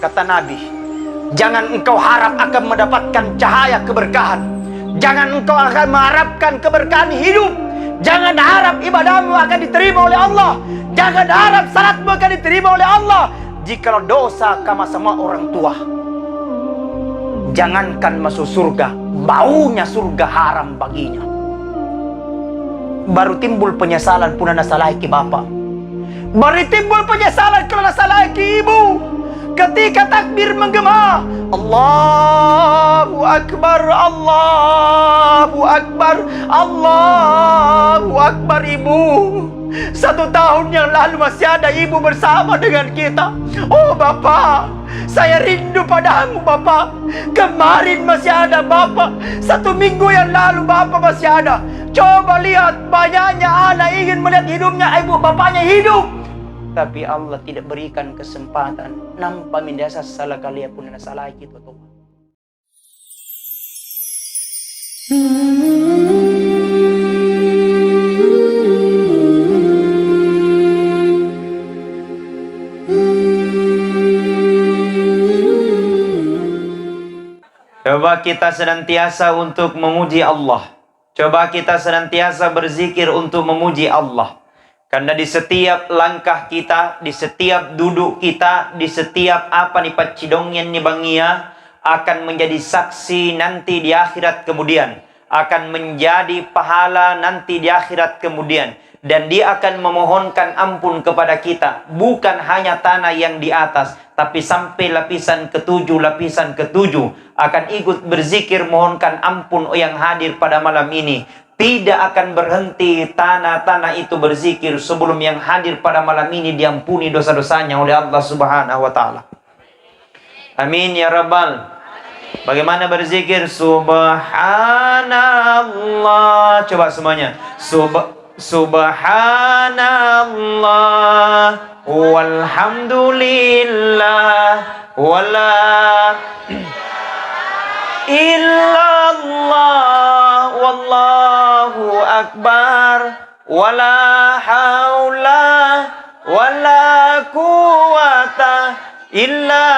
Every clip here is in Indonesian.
Kata Nabi, jangan engkau harap akan mendapatkan cahaya keberkahan. Jangan engkau akan mengharapkan keberkahan hidup. Jangan harap ibadahmu akan diterima oleh Allah. Jangan harap salatmu akan diterima oleh Allah jikalau dosa kama sama orang tua. Jangankan masuk surga, baunya surga haram baginya. Baru timbul penyesalan pun anda salah ki bapak. Baru timbul penyesalan kalau anda salah ki ibu. Ketika takbir menggema, Allahu Akbar, Allahu Akbar, Allahu Akbar. Ibu, 1 tahun yang lalu masih ada ibu bersama dengan kita. Oh Bapak, saya rindu padamu Bapak. Kemarin masih ada Bapak. 1 minggu yang lalu Bapak masih ada. Coba lihat, banyaknya anak ingin melihat hidupnya ibu bapaknya hidup, tapi Allah tidak berikan kesempatan. Nampak mindasa salah kalian pun ada salah kita tuh. Coba kita senantiasa untuk memuji Allah. Coba kita senantiasa berzikir untuk memuji Allah. Karena di setiap langkah kita, di setiap duduk kita, di setiap apa nih pacidongnya nih bangia, akan menjadi saksi nanti di akhirat kemudian. Akan menjadi pahala nanti di akhirat kemudian. Dan dia akan memohonkan ampun kepada kita. Bukan hanya tanah yang di atas, tapi sampai lapisan ketujuh, lapisan ketujuh. Akan ikut berzikir mohonkan ampun yang hadir pada malam ini. Tidak akan berhenti tanah-tanah itu berzikir sebelum yang hadir pada malam ini diampuni dosa-dosanya oleh Allah Subhanahu wa Ta'ala. Amin ya Rabbal. Bagaimana berzikir? Subhanallah. Coba semuanya. Subhanallah walhamdulillah wala illallah wallahu akbar wala haula wala quwata illa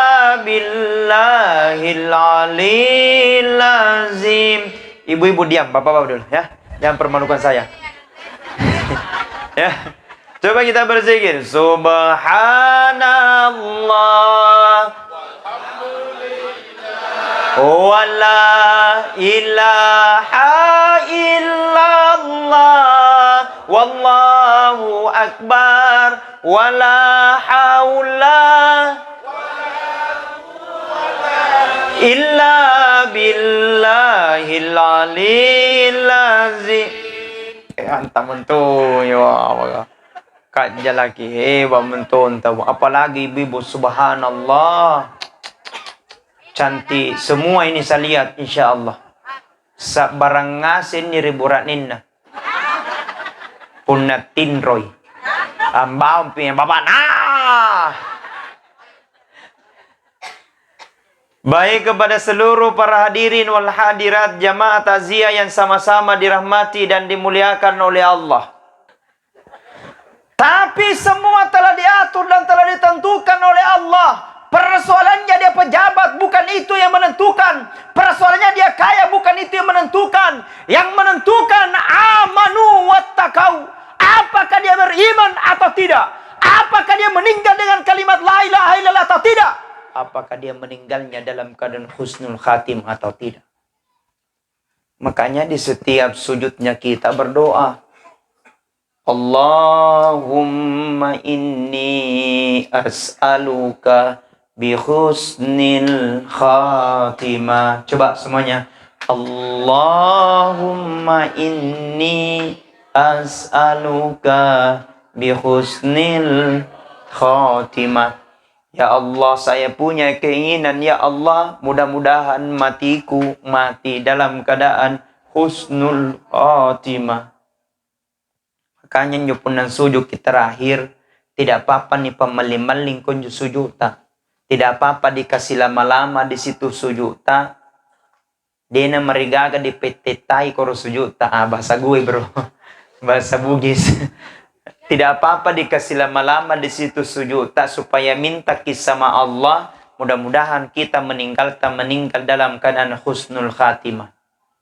billahil aliyil azim. Ibu-ibu diam, bapak-bapak dulu ya. Jangan permalukan saya. Ya. Coba kita berzikir. Subhanallah wala ilaha illallah wallahu akbar wala haula illa billahil aliyil azim. Antam mentu ya kak jalaki hebat menton tahu apalagi ibu subhanallah cantik semua ini saya lihat insyaallah sa barang ngasin ni riburaninna punna tinroy ambao punya bapak nah. Baik kepada seluruh para hadirin wal hadirat jamaah takziah yang sama-sama dirahmati dan dimuliakan oleh Allah. Tapi semua telah diatur dan telah ditentukan oleh Allah. Persoalannya dia pejabat, bukan itu yang menentukan. Persoalannya dia kaya, bukan itu yang menentukan. Yang menentukan amanu wattaqau. Apakah dia beriman atau tidak? Apakah dia meninggal dengan kalimat la ilaha illallah atau tidak? Apakah dia meninggalnya dalam keadaan husnul khatim atau tidak? Makanya di setiap sujudnya kita berdoa. Allahumma inni as'aluka bi husnil khatimah. Coba semuanya. Allahumma inni as'aluka bi husnil khatimah. Ya Allah, saya punya keinginan, ya Allah, mudah-mudahan matiku mati dalam keadaan husnul khatimah. Makanya nyupunan sujud kita terakhir, tidak apa-apa nih pemaling-maling kunju sujud ta. Tidak apa-apa dikasih lama-lama di situ sujud ta. Dena merigaga di petetai koro sujud ta. Bahasa gue bro, bahasa Bugis. Tidak apa-apa dikasih lama-lama di situ sujud tak supaya minta kisah sama Allah, Mudah-mudahan kita meninggal dalam keadaan husnul khatimah.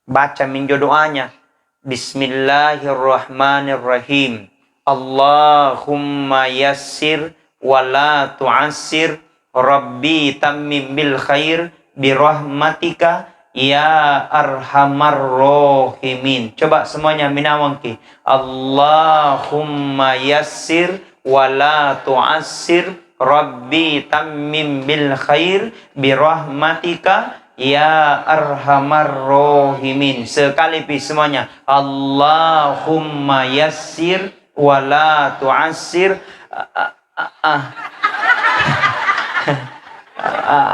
Baca minjo doanya. Bismillahirrahmanirrahim. Allahumma yassir wa la tu'assir. Rabbi tammim bil khair birahmatika ya arhamar rahimin. Coba semuanya minawangki. Allahumma yassir wa la tu'assir. Rabbi tammim bil khair birahmatika ya arhamar rahimin. Sekali semuanya. Allahumma yassir wa la tu'assir.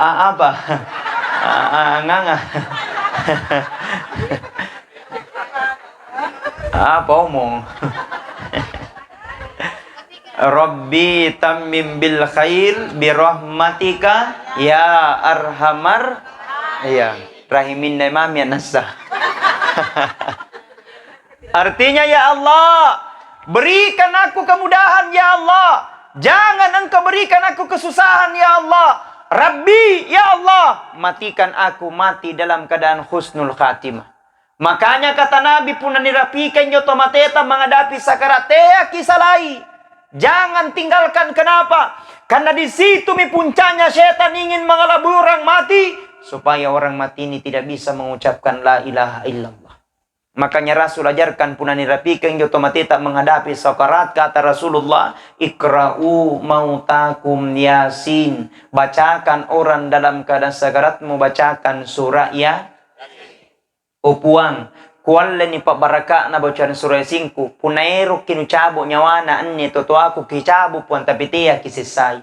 Apa? Nganga. Apa omong? Rabbi tammim bil khair birahmatika ya arhamar rahimin mami nasa. Artinya, ya Allah, berikan aku kemudahan ya Allah. Jangan engkau berikan aku kesusahan ya Allah. Rabbi, ya Allah, matikan aku mati dalam keadaan husnul khatimah. Makanya kata Nabi pun nirapikan yoto mateta menghadapi sakaratea kisalai. Jangan tinggalkan, kenapa? Karena di situ puncanya setan ingin mengelabui orang mati supaya orang mati ini tidak bisa mengucapkan la ilaha illallah. Makanya Rasul ajarkan pun nirapikan yoto mateta menghadapi sakarat, kata Rasulullah, ikra'u mautakum yasin. Bacakan orang dalam keadaan sakarat membacakan surah ya upuang. Kuala ni Pak Baraka na bacaan surah Yasin-ku. Punaero kinucabo nyawana anni toto aku kicabo puan tapitia kisisay.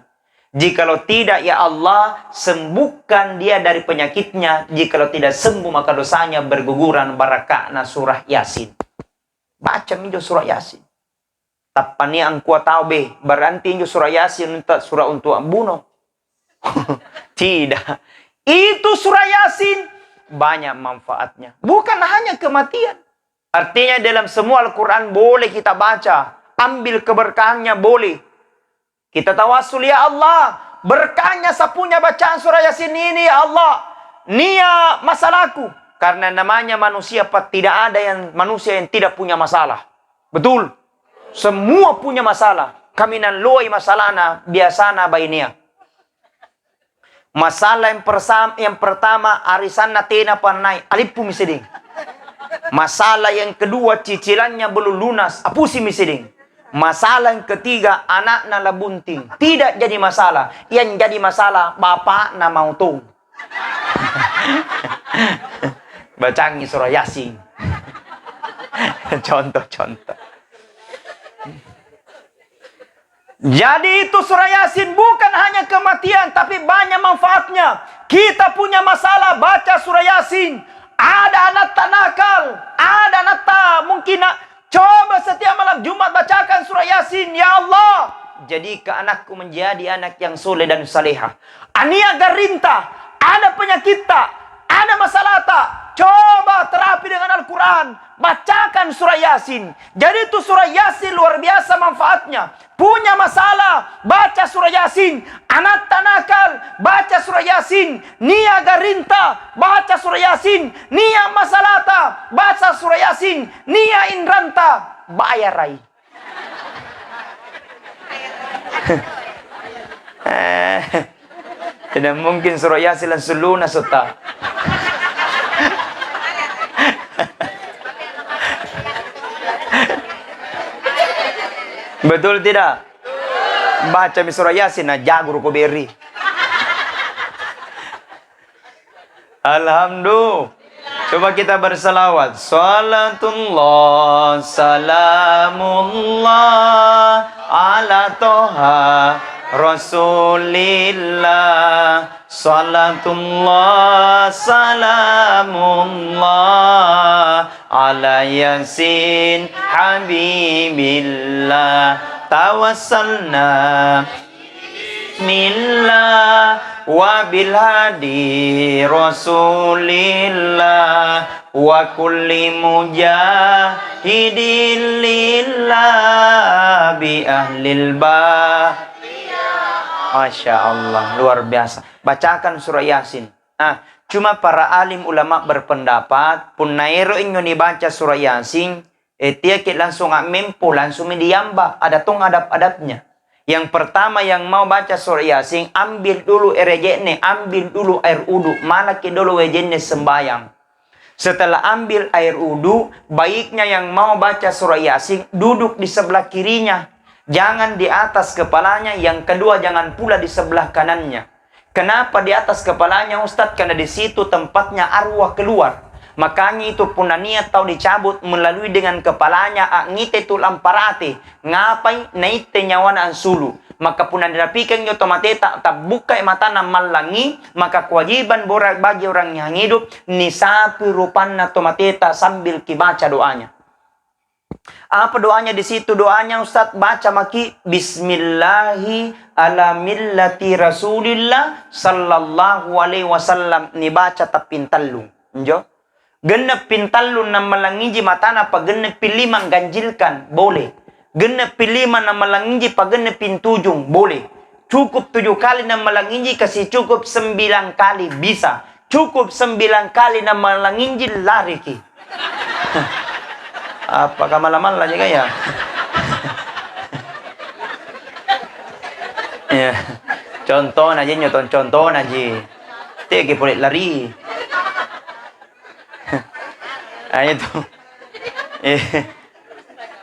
Jikalau tidak, ya Allah, sembuhkan dia dari penyakitnya. Jikalau tidak sembuh, maka dosanya berguguran. Barakah na surah Yasin. Baca minjo surah Yasin. Tapani ang kuat tau be. Berarti minjo surah Yasin untuk surah untuk bunuh. Tidak. Itu surah Yasin banyak manfaatnya. Bukan hanya kematian. Artinya dalam semua Al-Quran boleh kita baca. Ambil keberkahannya boleh. Kita tawasul, ya Allah, berkahnya sapunya bacaan surah Yasin ini, ya Allah. Nia masalahku. Karena namanya manusia, tidak ada manusia yang tidak punya masalah. Betul. Semua punya masalah. Kami nan loi masalahna biasana bainia. Masalah yang pertama arisan natena panai alipu miseding. Masalah yang kedua cicilannya belum lunas, apusi miseding. Masalah yang ketiga anak na labunting, tidak jadi masalah. Yang jadi masalah bapak na mau tung. Bacangi surah Yasin. Contoh-contoh. Jadi itu surah Yasin bukan hanya kematian, tapi banyak manfaatnya. Kita punya masalah, baca surah Yasin. Ada anak nakal, ada anak mungkin coba setiap malam Jumat bacakan surah Yasin. Ya Allah, jadikan anakku menjadi anak yang soleh dan salehah. Ania garinta, ada penyakit tak, ada masalah tak, coba terapi dengan Al-Quran. Bacakan surah Yasin. Jadi itu surah Yasin luar biasa manfaatnya. Punya masalah, baca surah Yasin. Anak tanakal, baca surah Yasin. Nia garinta, baca surah Yasin. Nia masalata, baca surah Yasin. Nia indranta, bayarai. Tidak mungkin surah Yasin langsung lunas otak. Betul tidak? Baca surah Yasin, nah jago ko beri. Alhamdulillah. Coba kita bersalawat. Salatullah, salamullah ala toha Rasulillah. Salatullah, salamullah ala Yasin Habibillah. Tawassalna Bismillah wa bilhadi Rasulillah wa kulli mujahidin lillah bi ahlil Masya Allah, luar biasa. Bacakan surah Yasin. Nah, cuma para alim ulama berpendapat, pun nairo inyo ni baca surah Yasin, tiakit langsung mempo, langsung diamba. Ada tong adab-adabnya. Yang pertama yang mau baca surah Yasin, ambil dulu air jenne, ambil dulu air udu, malaki dulu wejenne sembayang. Setelah ambil air udu, baiknya yang mau baca surah Yasin, duduk di sebelah kirinya. Jangan di atas kepalanya. Yang kedua, jangan pula di sebelah kanannya. Kenapa di atas kepalanya, Ustadz? Karena di situ tempatnya arwah keluar. Makanya itu puna niat tahu dicabut melalui dengan kepalanya. Ngite tu lamparate. Ngapai naite nyawana ansulu. Maka puna dirapikan nyo tomateta tak buka mata na malangi. Maka kewajiban bagi orang yang hidup nisapi rupanna tomateta sambil kibaca doanya. Apa doanya di situ? Doanya Ustaz baca maki Bismillahi ala millati Rasulillah sallallahu alaihi wasallam. Ni baca tapintalung. Njo? Genep pintalun na malangiji matana pa genep pilimang ganjilkan. Boleh. Genep pilima na malangiji pa genep pintujung. Boleh. Cukup 7 kali na malangiji kasi cukup 9 kali bisa. Cukup 9 kali na malangiji lari ki. Apakah malam-malam juga ya? Ya. Contoh aja nyoton contoh aja. Tegi boleh lari. Nah, itu.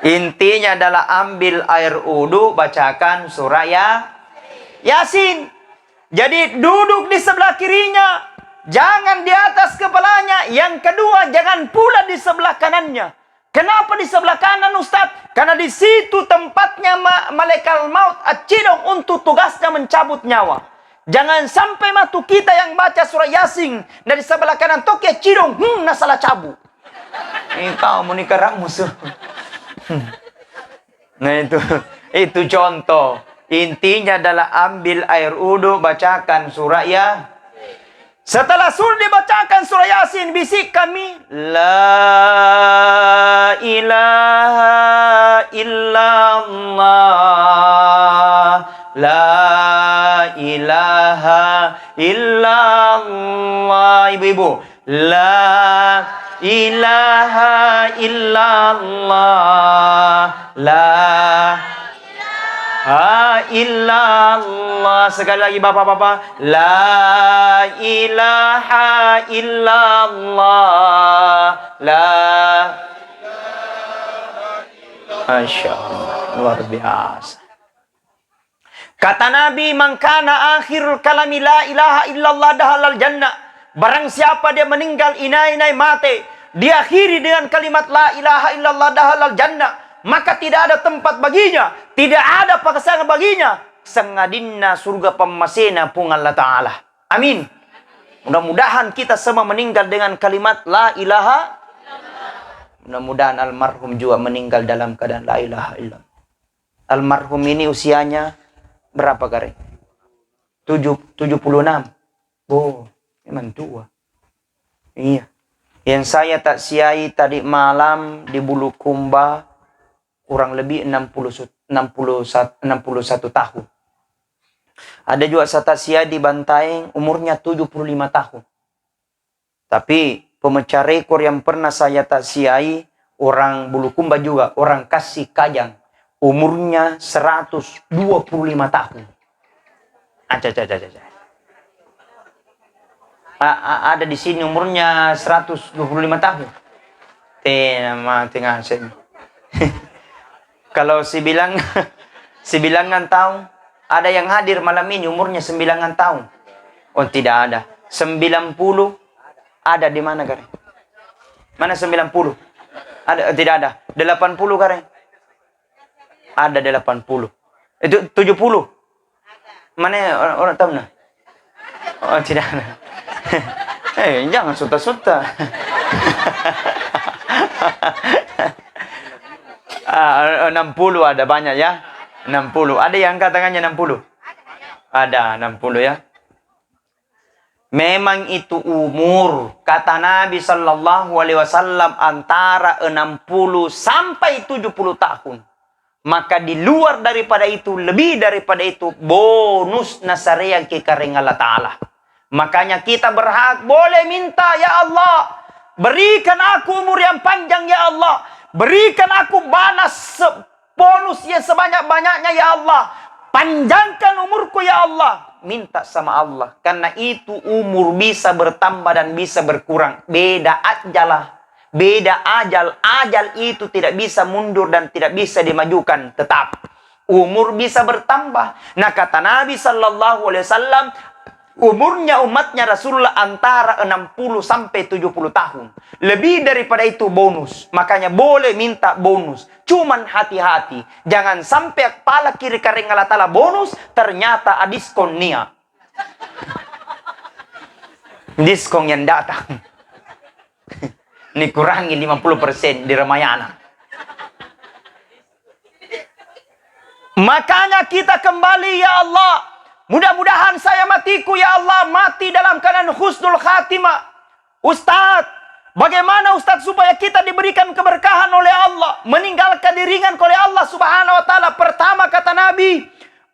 Intinya adalah ambil air udu, bacakan surah Yasin. Jadi duduk di sebelah kirinya, jangan di atas kepalanya. Yang kedua, jangan pula di sebelah kanannya. Kenapa di sebelah kanan, Ustaz? Karena di situ tempatnya malaikat maut acidong untuk tugasnya mencabut nyawa. Jangan sampai matu kita yang baca surah Yasin dari sebelah kanan toke acidong, salah cabut. Kau mau nikah musuh. Nah itu contoh. Intinya adalah ambil air udu, bacakan surah Setelah surah dibacakan surah Yasin, bisik kami, La ilaha illallah, La ilaha illallah. Ibu-ibu, La ilaha illallah, La illallah. Sekali lagi bapak-bapak, La ilaha illallah, La. Masya Allah, luar biasa. Kata Nabi, man kana akhirul kalami la ilaha illallah dahalal jannah. Barang siapa dia meninggal inai-inai mati, diakhiri dengan kalimat la ilaha illallah dahalal jannah, maka tidak ada tempat baginya, tidak ada pakesangan baginya sengadinna surga pemasena pung Allah Ta'ala. Amin. Mudah-mudahan kita semua meninggal dengan kalimat la ilaha. Mudah-mudahan almarhum juga meninggal dalam keadaan la ilaha illallah. Almarhum ini usianya berapa kare? 76. Oh, memang tua. Iya. Yang saya taksiai tadi malam di Bulukumba kurang lebih 61 tahun. Ada juga satasia di Bantaeng umurnya 75 tahun. Tapi pemecah rekor yang pernah saya taksiai orang Bulukumba juga, orang Kasih Kajang, umurnya 125 tahun. Ada di sini umurnya 125 tahun. Tengah sini. Kalau si bilangan tahun, ada yang hadir malam ini umurnya 9 tahun. Oh, tidak ada. 90 ada di mana, Kare? Mana 90? Ada, tidak ada. 80, Kare? Ada 80. Itu 70. Mana orang tahu nah? Oh, tidak ada. Jangan suta-suta. 60 ada banyak ya. 60. Ada yang katakannya 60? Ada 60 ya. Memang itu umur. Kata Nabi sallallahu alaihi wasallam antara 60 sampai 70 tahun. Maka di luar daripada itu, lebih daripada itu, bonus nasariyang kikaring Allah Ta'ala. Makanya kita berhak boleh minta, ya Allah, berikan aku umur yang panjang, ya Allah. Berikan aku bonus yang sebanyak-banyaknya, ya Allah. Panjangkan umurku, ya Allah. Minta sama Allah. Karena itu umur bisa bertambah dan bisa berkurang. Beda ajalah. Beda ajal. Ajal itu tidak bisa mundur dan tidak bisa dimajukan. Tetap. Umur bisa bertambah. Nah kata Nabi SAW, umurnya umatnya Rasulullah antara 60 sampai 70 tahun. Lebih daripada itu bonus. Makanya boleh minta bonus. Cuman hati-hati. Jangan sampai kepala kiri karing Allah Ta'ala bonus, ternyata diskon nia. Diskon yang datang. Ini kurangi 50% di Ramayana. Makanya kita kembali, ya Allah. Mudah-mudahan saya matiku, ya Allah, mati dalam keadaan husnul khatimah. Ustadz, bagaimana Ustadz supaya kita diberikan keberkahan oleh Allah, meninggalkan diringan oleh Allah Subhanahu wa taala? Pertama kata Nabi,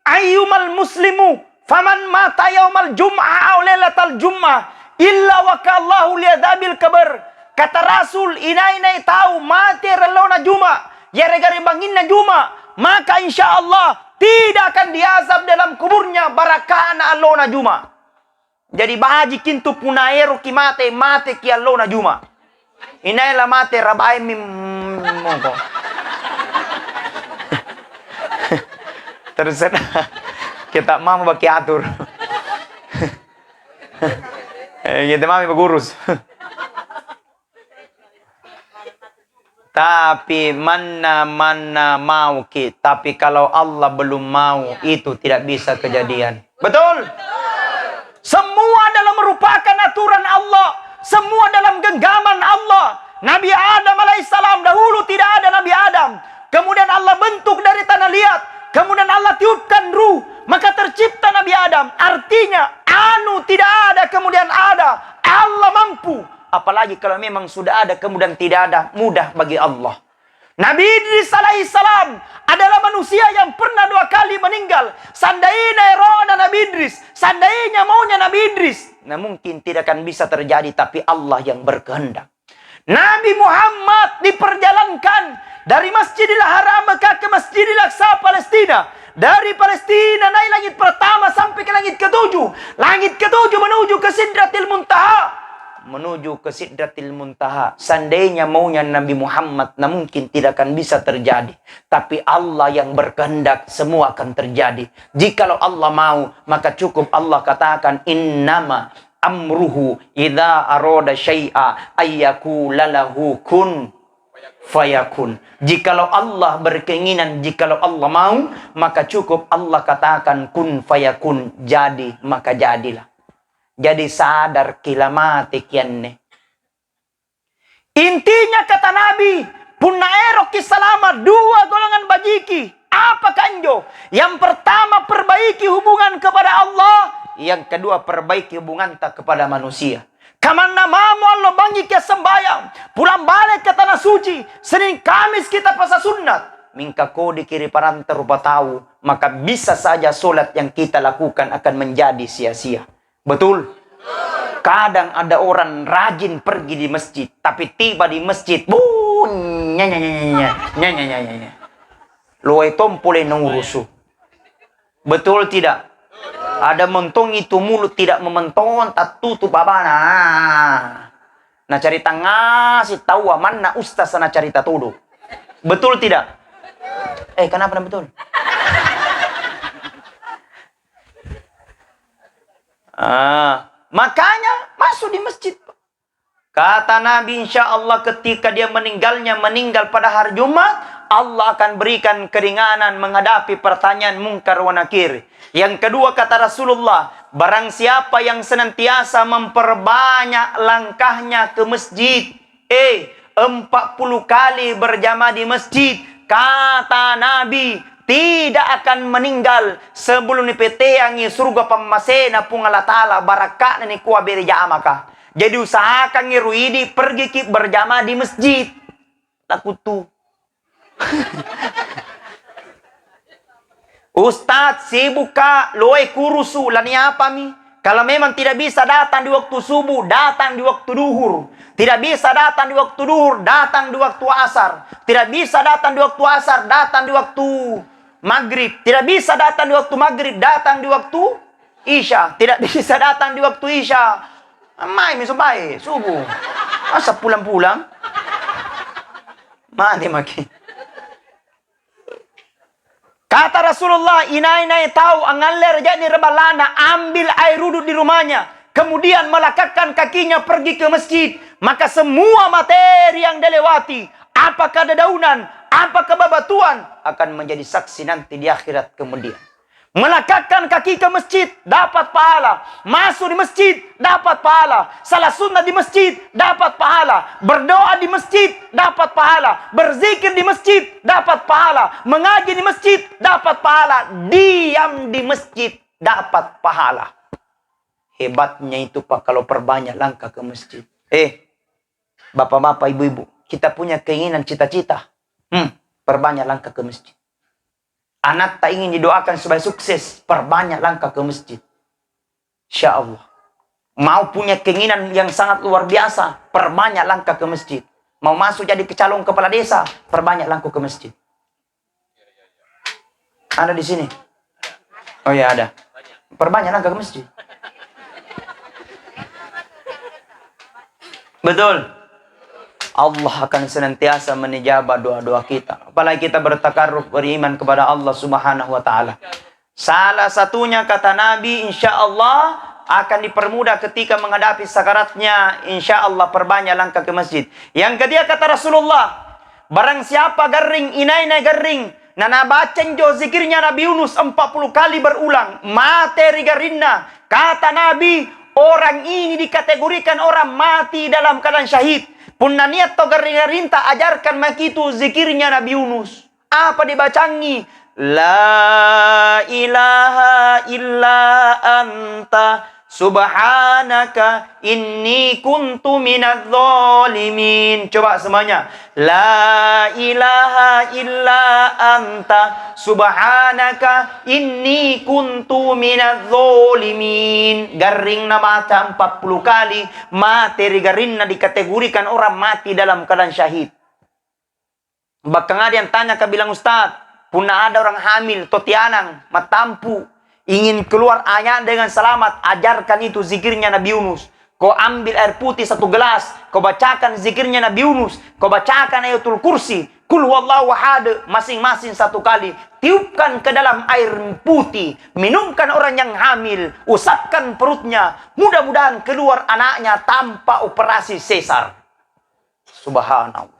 ayyumal muslimu faman mata yaumal jum'ah aw lailatal jum'ah illa wakallahu liadabil kabar. Kata Rasul, inai tahu mati relona juma, ya regari banginna juma, maka insya Allah tidak akan diazab dalam kuburnya barakana allona juma. Jadi bahaji kintu punaero ki mate ki allona juma. Inai la mate rabai mongko. Terserah kita mau baki atur. Kita mau bergurus. Tapi mana mau kita. Tapi kalau Allah belum mau, itu tidak bisa kejadian. Betul? Semua adalah merupakan aturan Allah. Semua dalam genggaman Allah. Nabi Adam alaihissalam dahulu tidak ada Nabi Adam. Kemudian Allah bentuk dari tanah liat. Kemudian Allah tiupkan ruh. Maka tercipta Nabi Adam. Artinya, tidak ada kemudian ada. Allah mampu. Apalagi kalau memang sudah ada kemudian tidak ada, mudah bagi Allah. Nabi Idris alaihissalam adalah manusia yang pernah 2 kali meninggal. Seandainya rohna Nabi Idris, seandainya maunya Nabi Idris, nah mungkin tidak akan bisa terjadi, tapi Allah yang berkehendak. Nabi Muhammad diperjalankan dari Masjidil Haram Mekah ke Masjidil Aqsa Palestina. Dari Palestina naik langit pertama sampai ke langit ke-7. Langit ke-7 menuju ke Sidratil Muntaha. Menuju ke Sidratil Muntaha. Seandainya maunya Nabi Muhammad, nah mungkin tidak akan bisa terjadi. Tapi Allah yang berkehendak, semua akan terjadi. Jikalau Allah mau, maka cukup Allah katakan, innama amruhu idza arada syai'a ayyakula lahu kun fayakun. Jikalau Allah berkeinginan, jikalau Allah mau, maka cukup Allah katakan kun fayakun, jadi maka jadilah. Jadi sadar kilamati kianne. Intinya kata Nabi, punaero kisalama 2 golongan bajiki. Apa kanjo? Yang pertama perbaiki hubungan kepada Allah, yang kedua perbaiki hubungan tak kepada manusia. Kamana mamu Allah bangi ke sembayang, pulang balik ke tanah suci, Senin Kamis kita puasa sunat. Mingka kodi kiri parantar rupa tahu, maka bisa saja solat yang kita lakukan akan menjadi sia-sia. Betul? Kadang ada orang rajin pergi di masjid, tapi tiba di masjid, loe tompole nurusu. Betul tidak? Ada mentong itu mulut tidak mementon, tak tutup babana. Nah cerita ngasih tahu mana ustaz sana cerita tuduh. Betul tidak? Kenapa betul? Makanya masuk di masjid. Kata Nabi, insya Allah ketika dia meninggal pada hari Jumat, Allah akan berikan keringanan menghadapi pertanyaan mungkar wa nakir. Yang kedua kata Rasulullah, barang siapa yang senantiasa memperbanyak langkahnya ke masjid, 40 kali berjamaah di masjid, kata Nabi, tidak akan meninggal sebelum nipeteangi surga pamasena pung Allah Ta'ala barakah ni kuah bereja amaka. Jadi usahakan ngiruidi pergi berjamaah di masjid. Takut tuh. Ustadz sibuk kak, loe kurusu, lani apa mi? Kalau memang tidak bisa datang di waktu subuh, datang di waktu duhur. Tidak bisa datang di waktu duhur, datang di waktu asar. Tidak bisa datang di waktu asar, datang di waktu maghrib. Tidak bisa datang di waktu maghrib, datang di waktu isya. Tidak bisa datang di waktu isya. Mai misumbai, subuh. Masa pulang-pulang? Mati makin. Kata Rasulullah, inai-inai tahu angaler jadi rebalana, ambil air wudhu di rumahnya, kemudian melakatkan kakinya pergi ke masjid, maka semua materi yang dilewati, apakah dedaunan, apakah bebatuan, akan menjadi saksi nanti di akhirat kemudian. Melakatkan kaki ke masjid, dapat pahala. Masuk di masjid, dapat pahala. Salah sunnah di masjid, dapat pahala. Berdoa di masjid, dapat pahala. Berzikir di masjid, dapat pahala. Mengaji di masjid, dapat pahala. Diam di masjid, dapat pahala. Hebatnya itu Pak, kalau perbanyak langkah ke masjid. Bapak-bapak, ibu-ibu, kita punya keinginan, cita-cita. Perbanyak langkah ke masjid. Anak tak ingin didoakan supaya sukses, perbanyak langkah ke masjid. Insya Allah. Mau punya keinginan yang sangat luar biasa, perbanyak langkah ke masjid. Mau masuk jadi calon kepala desa, perbanyak langkah ke masjid. Ada di sini? Oh ya ada. Perbanyak langkah ke masjid. Betul. Allah akan senantiasa menijabah doa-doa kita. Apalagi kita bertakarruf, beriman kepada Allah Subhanahu wa taala. Salah satunya kata Nabi, insya Allah akan dipermudah ketika menghadapi sakaratnya. Insya Allah perbanyak langkah ke masjid. Yang ketiga kata Rasulullah, barang siapa garing, inai-inai garing, nana bacen jo zikirnya Nabi Yunus 40 kali berulang. Materi garinna. Kata Nabi, orang ini dikategorikan orang mati dalam keadaan syahid. Punna niat to garinta ajarkan makitu zikirnya Nabi Yunus. Apa dibacangi? La ilaha illa anta subhanaka inni kuntu minadz zalimin. Coba semuanya. La ilaha illa anta subhanaka inni kuntu minadz zalimin. Garing na baca 40 kali. Materi garing na dikategorikan orang mati dalam keadaan syahid. Bahkan ada yang tanya ke bilang, Ustaz, punah ada orang hamil, totianang, matampu, ingin keluar ayat dengan selamat, ajarkan itu zikirnya Nabi Yunus. Kau ambil air putih 1 gelas, kau bacakan zikirnya Nabi Yunus, kau bacakan ayatul kursi, kul huwallahu ahad, masing-masing 1 kali. Tiupkan ke dalam air putih, minumkan orang yang hamil, usapkan perutnya, mudah-mudahan keluar anaknya tanpa operasi sesar. Subhanallah.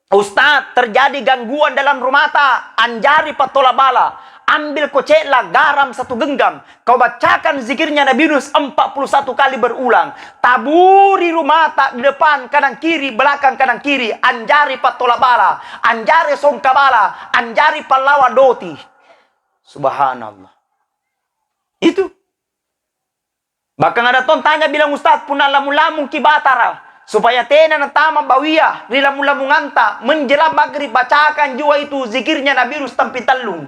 Ustaz, terjadi gangguan dalam rumah tak, anjari patola bala. Ambil kocela, garam 1 genggam. Kau bacakan zikirnya Nabi Yunus 41 kali berulang. Taburi rumah tak di depan, kanan kiri, belakang kanan kiri. Anjari patola bala, anjari songka bala, anjari palawa doti. Subhanallah. Itu. Bahkan ada ton tanya bilang, Ustaz, punah lamu-lamu kibatara. Supaya tena na tama bawiyah, rilamu-lamu nganta, menjelang maghrib bacakan jua itu zikirnya Nabi Yunus tampi talung.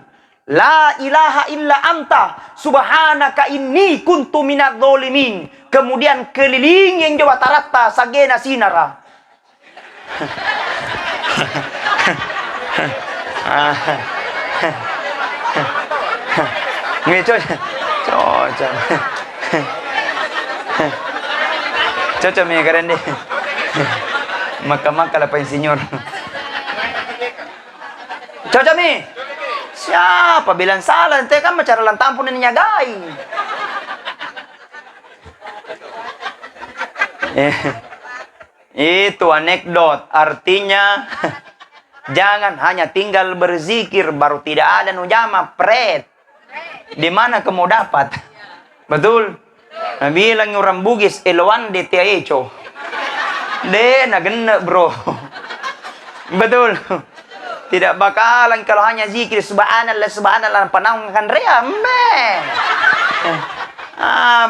La ilaha illa anta, subhanaka inni kuntu minadz zalimin. Kemudian keliling yang jawa tarata sagena sinara. Cocok. Cocok mi keren deh. Maka-maka lah Pak Insinyur. Cocok mi. Siapa bilang salah? Ente kan bicara lantampun ini nyagai. Itu anekdot. Artinya jangan hanya tinggal berzikir baru tidak ada nujama pret. Di mana kamu dapat? Betul. Nah, bilang orang Bugis eloan de tiaecho. De nagena bro. Betul. Tidak bakalan kalau hanya zikir subhanallah subhanallah panang kan rea mbe.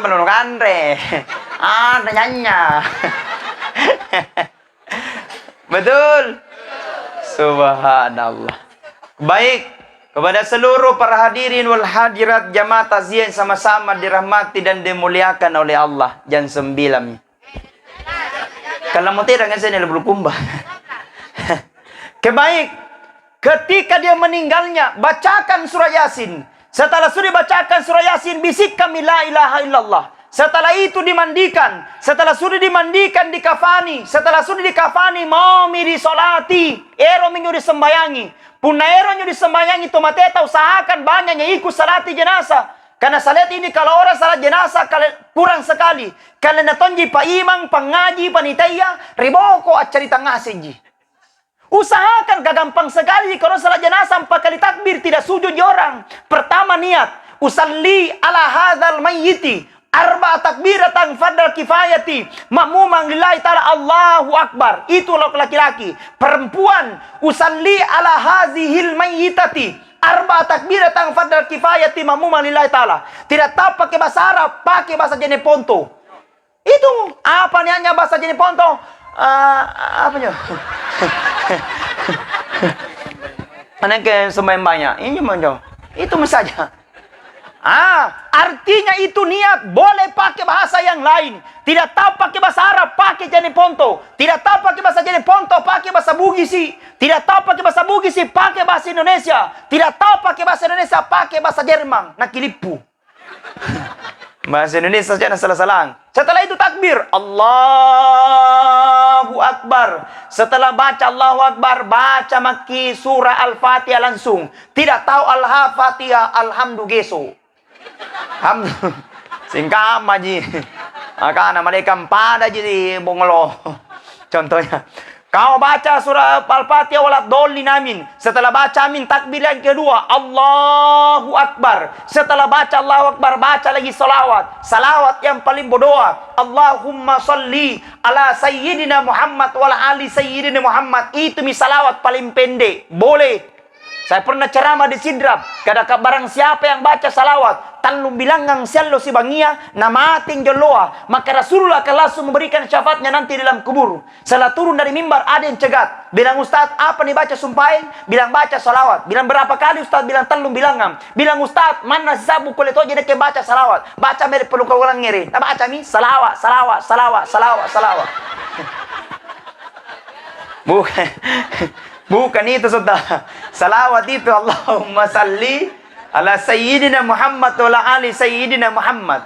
Belum kan re. Nyanyi. Betul. Subhanallah. Baik, Kepada seluruh para hadirin wal hadirat jamaah takziah yang sama-sama dirahmati dan dimuliakan oleh Allah. Jam 9. Kalau mau tidak saya belum kumbah. Kebaik, ketika dia meninggalnya, bacakan surah Yasin. Setelah sudah bacakan surah Yasin, bisikkan la ilaha illallah. Setelah itu dimandikan. Setelah sudah dimandikan, dikafani. Setelah sudah dikafani, mau disolati. Ero minggu disembayangi. Puna ero nyo disembayangi, tomateta usahakan banyaknya ikut salati jenazah. Karena salat ini kalau orang salat jenazah kurang sekali. Kalian natonji pa imang, pangaji, panitia, riboko at cerita ngasenji. Usahakan gampang sekali kalau salat jenazah 4 kali takbir tidak sujud orang. Pertama niat, usalli ala hadzal mayyiti arba takbiratan fardal kifayati makmumang lillahi ta'ala Allahu akbar. Itu laki-laki. Perempuan, usalli ala hazihil mayyitati arba takbiratan fardal kifayati makmumang lillahi ta'ala. Tidak tahu pakai bahasa Arab, pakai bahasa Jeneponto. Itu apa niatnya bahasa Jeneponto? Apa nyo? Mana ke sembahyang banyak? Ini mana? Itu saja. Artinya itu niat boleh pakai bahasa yang lain. Tidak tahu pakai bahasa Arab, pakai Jeneponto. Tidak tahu pakai bahasa Jeneponto, pakai bahasa Bugisi. Tidak tahu pakai bahasa Bugisi, pakai bahasa Indonesia. Tidak tahu pakai bahasa Indonesia, pakai bahasa Jerman. Nakilipu. Bahasa Indonesia saja salah-salah. Setelah itu takbir, Allahu Akbar. Setelah baca Allahu Akbar, baca maki surah Al-Fatihah langsung. Tidak tahu Al-Fatihah, Alhamdulillah. Singkat maji. Karena mereka pada jadi bongolo. Contohnya, kau baca surah Al-Fatihah walat dolin amin. Setelah baca amin, takbir yang kedua, Allahu Akbar. Setelah baca Allahu Akbar, baca lagi salawat. Salawat yang paling berdoa, Allahumma salli ala sayyidina Muhammad wa ala ali sayyidina Muhammad. Itu salawat paling pendek. Boleh. Saya pernah ceramah di Sidrap. Kadang barang siapa yang baca salawat, talung bilang ngang sialo si bangia, nama ating joloa. Maka Rasulullah akan langsung memberikan syafaatnya nanti dalam kubur. Setelah turun dari mimbar, ada yang cegat. Bilang, Ustaz, apa nih baca sumpahin? Bilang, baca salawat. Bilang, berapa kali Ustaz? Bilang, talung bilang ngam. Bilang, Ustaz, mana si sabu kulit ojo jadi baca salawat. Baca mere perlu kau ulang ngiri. Nah, baca mi, salawat, salawat, salawat, salawat, salawat. Bukan itu, saudara. Salawat itu Allahumma salli ala sayyidina Muhammad wa ala ali sayyidina Muhammad.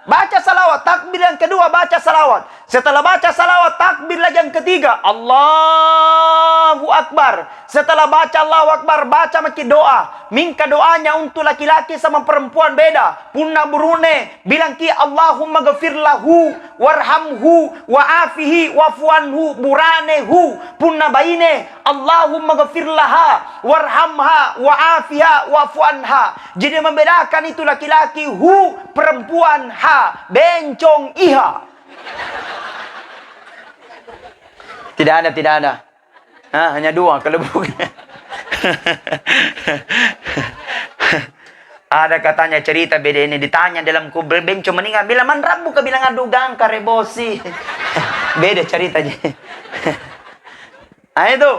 Baca salawat, takbir yang kedua baca salawat. Setelah baca salawat, takbir lagi yang ketiga, Allahu Akbar. Setelah baca Allahu Akbar, baca maki doa. Minta doanya untuk laki-laki sama perempuan beda. Punna burune, bilang ki Allahumma ghafir lahu, warhamhu, wa'afihi, wa'fuanhu, buranehu. Punna baine, Allahumma ghafir laha, warhamha, wa'afiha, wa'fuanha. Jadi membedakan itu laki-laki, hu, perempuan, ha, bencong, iha. Tidak ada. Hanya dua kalau bukan. Ada katanya cerita beda ini, ditanya dalam kubur bencong meninggal, bilang man rabu ke bilang adugang karebosi. Beda ceritanya. Itu.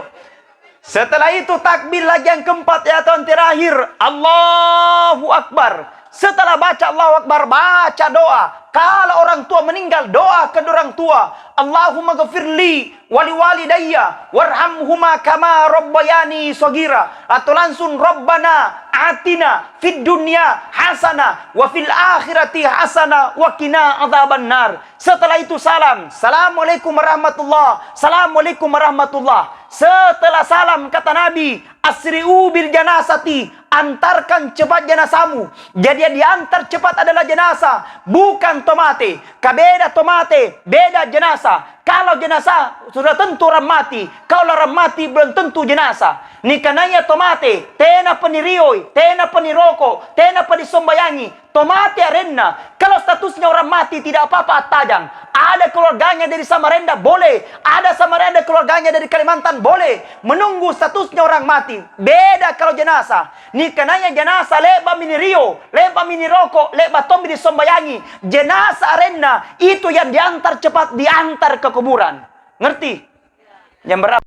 Setelah itu takbir lagi yang keempat ya tahun terakhir, Allahu Akbar. Setelah baca Allahu Akbar, baca doa. Kalau orang tua meninggal, doa ke orang tua. Allahumma ghafirli wali walidayya warhamhuma kama rabbayani shagira. Atau langsung Rabbana atina fid dunya hasanah wa fil akhirati hasanah wa qina adzabannar. Setelah itu salam. Assalamualaikum warahmatullah. Assalamualaikum warahmatullah. Setelah salam kata Nabi, asri'u bil janazati. Antarkan cepat jenazahmu. Jadi yang diantar cepat adalah jenazah, bukan tomate. Kabeda tomate, beda jenazah. Kalau jenazah sudah tentu orang mati. Kalau orang mati belum tentu jenazah. Ni kananya tomate, tena penirioi, tena peniroko, tena penisombayangi. Tomate arena. Kalau statusnya orang mati tidak apa-apa tajang. Ada keluarganya dari Samarinda boleh. Ada Samarinda keluarganya dari Kalimantan boleh. Menunggu statusnya orang mati. Beda kalau jenazah. Ni kananya jenazah leba mini rio, leba mini roko, leba tombi disombayangi. Jenazah arena itu yang diantar cepat diantar ke kuburan. Ngerti? Yang berapa?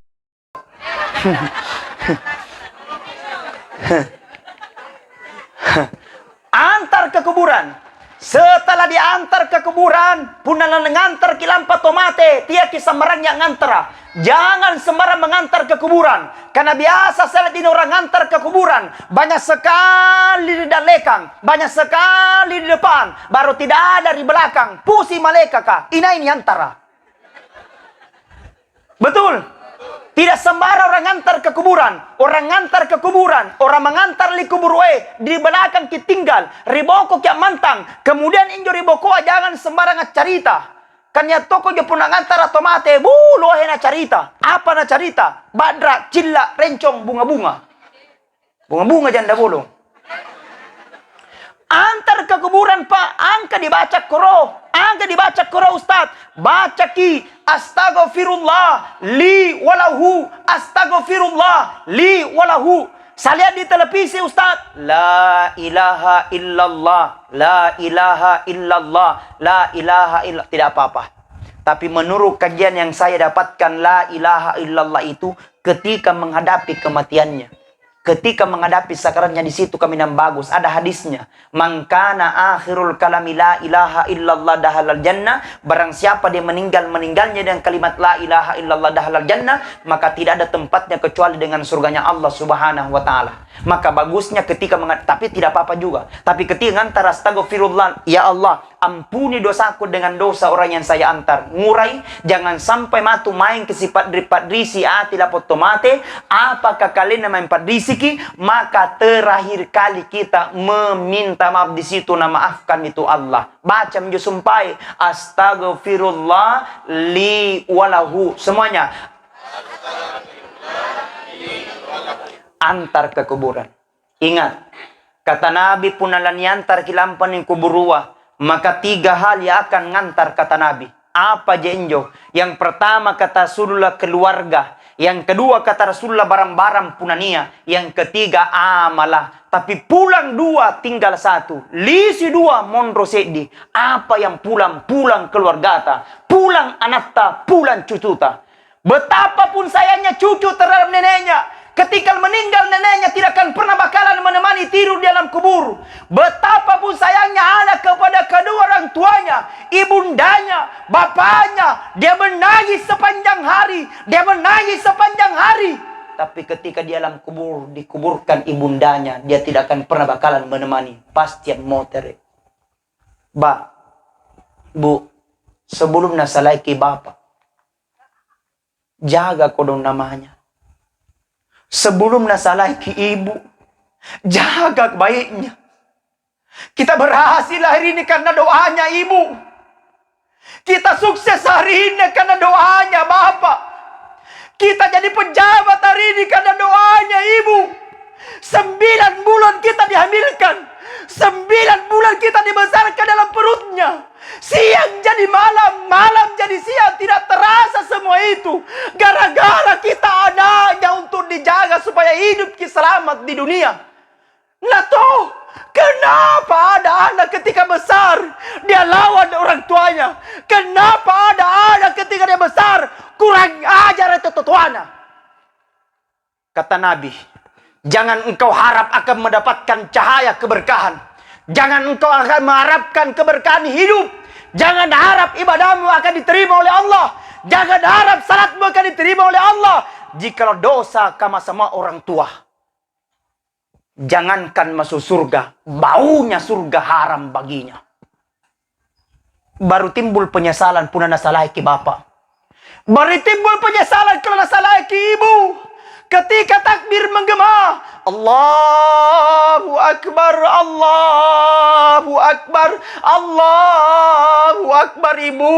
Antar ke kuburan. Setelah diantar ke kuburan, punala ngantar kilampa tomate, tia kisamarang yang ngantara. Jangan sembarang mengantar ke kuburan. Karena biasa saya lihat ini orang ngantar ke kuburan. Banyak sekali di belakang, banyak sekali di depan, baru tidak ada di belakang. Pusi malaikat kah? Ini antara. Betul. Tidak sembarang orang ngantar ke kuburan. Orang ngantar ke kuburan. Orang mengantar di kubur di belakang kita tinggal. Riboko kiak mantang. Kemudian injo riboko jangan sembarangan cerita. Kanya toko dia pun ngantar atau mate. Loh na cerita. Apa na cerita? Badra, cilla, rencong, bunga-bunga. Bunga-bunga janda bolong. Antar ke kuburan Pak. Angka dibaca koro. Angka dibaca koro Ustaz. Baca ki. Astaghfirullah li walahu. Astaghfirullah li walahu. Saya lihat di televisi Ustaz. La ilaha illallah. La ilaha illallah. La ilaha illallah. Tidak apa-apa. Tapi menurut kajian yang saya dapatkan, la ilaha illallah itu ketika menghadapi kematiannya. Ketika menghadapi sakaratnya, di situ kami nam bagus. Ada hadisnya. Man kana akhirul kalami la ilaha illallah dahalal jannah. Barang siapa dia meninggalnya dengan kalimat la ilaha illallah dahalal jannah, maka tidak ada tempatnya kecuali dengan surganya Allah Subhanahu wa taala. Maka bagusnya ketika tapi tidak apa-apa juga. Tapi ketika ngantar astagfirullah, ya Allah, ampuni dosaku dengan dosa orang yang saya antar. Ngurai, jangan sampai matu main ke sifat risi ati lapot tomate. Apakah kalian main padrisiki? Maka terakhir kali kita meminta maaf di situ, na maafkan itu Allah. Baca menjusumpai astagfirullah li walahu. Semuanya. Antar ke kuburan. Ingat, kata Nabi punalan yantar kilampan yang kuburua, maka 3 hal yang akan ngantar kata Nabi. Apa jenjo? Yang pertama kata Rasulullah keluarga. Yang kedua kata Rasulullah barang-barang punania. Yang ketiga amalah. Tapi pulang 2 tinggal 1. Lisi 2 mondro sedi. Apa yang pulang? Pulang keluarga ta. Pulang anak ta. Pulang cucu ta. Betapapun sayangnya cucu terhadap neneknya, ketika meninggal neneknya tidak akan pernah bakalan menemani tidur di dalam kubur. Betapapun sayangnya anak kepada kedua orang tuanya, ibundanya, bapaknya, dia menangis sepanjang hari, dia menangis sepanjang hari. Tapi ketika di alam kubur, dikuburkan ibundanya, dia tidak akan pernah bakalan menemani. Pastian motere. Ba, bu, sebelum nasalaiki bapak, jaga kodong namanya. Sebelum nasalaiki ibu, jaga baiknya. Kita berhasil hari ini karena doanya ibu. Kita sukses hari ini karena doanya bapak. Kita jadi pejabat hari ini karena doanya ibu. 9 bulan kita dihamilkan. 9 bulan kita dibesarkan dalam perutnya. Siang jadi malam, malam jadi siang. Tidak terasa semua itu. Gara-gara kita anaknya untuk dijaga supaya hidup kita selamat di dunia. Nah toh, kenapa ada anak ketika besar dia lawan orang tuanya? Kenapa ada anak ketika dia besar kurang ajar itu tuana? Kata Nabi, jangan engkau harap akan mendapatkan cahaya keberkahan. Jangan engkau akan mengharapkan keberkahan hidup. Jangan harap ibadahmu akan diterima oleh Allah. Jangan harap salatmu akan diterima oleh Allah jikalau dosa kama sama orang tua. Jangankan masuk surga, baunya surga haram baginya. Baru timbul penyesalan pun nasalaiki bapak. Baru timbul penyesalan kalau nasalaiki ibu. Ketika takbir menggema, Allahu Akbar, Allahu Akbar, Allahu Akbar ibu.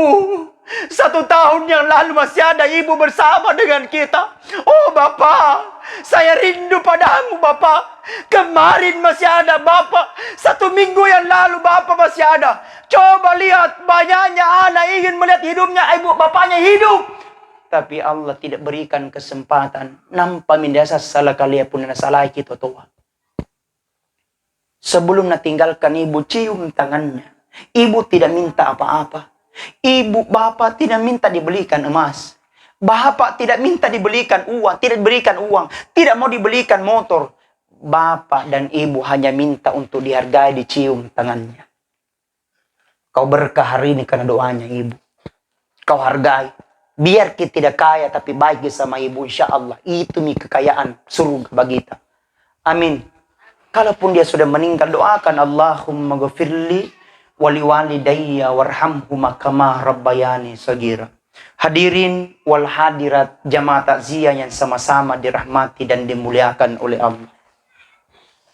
1 tahun yang lalu masih ada ibu bersama dengan kita. Oh Bapak, saya rindu padamu Bapak. Kemarin masih ada Bapak. 1 minggu yang lalu Bapak masih ada. Coba lihat, banyaknya anak ingin melihat hidupnya ibu bapaknya hidup. Tapi Allah tidak berikan kesempatan. Nampak mindasa salah kalian pun salah kita tua. Sebelum tinggalkan ibu, cium tangannya. Ibu tidak minta apa-apa. Ibu bapak tidak minta dibelikan emas. Bapak tidak minta dibelikan uang. Tidak diberikan uang. Tidak mau dibelikan motor. bapak dan ibu hanya minta untuk dihargai, dicium tangannya. Kau berkah hari ini karena doanya ibu. Kau hargai. Biar kita tidak kaya tapi baik sama ibu, insya Allah. Itu kekayaan surga bagi kita. Amin. Kalaupun dia sudah meninggal, doakan Allahumma ghafirli wali walidayya warhamhuma kama rabbayani sagira. Hadirin wal hadirat jamaah takziah yang sama-sama dirahmati dan dimuliakan oleh Allah.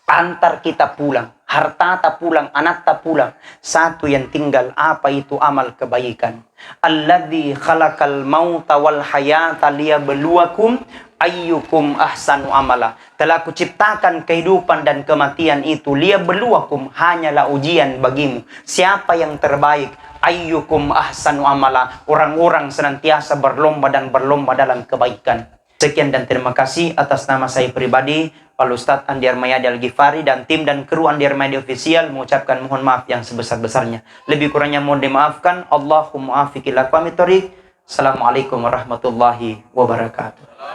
Antar kita pulang, harta tak pulang, anak tak pulang. Satu yang tinggal, apa itu amal kebaikan. Alladzi khalaqal mauta wal hayata liyabluwakum ayyukum ahsanu amala. Telah kuciptakan kehidupan dan kematian itu liyabluwakum, hanyalah ujian bagimu. Siapa yang terbaik? Ayyukum ahsanu amala. Orang-orang senantiasa berlomba dan berlomba dalam kebaikan. Sekian dan terima kasih atas nama saya pribadi, Pak Ustadz Andi Armayadi Al-Ghifari dan tim dan kru Andi Armayadi Official mengucapkan mohon maaf yang sebesar-besarnya. Lebih kurangnya mohon dimaafkan. Allahumma afiq ila aqwamit thoriq. Assalamualaikum warahmatullahi wabarakatuh.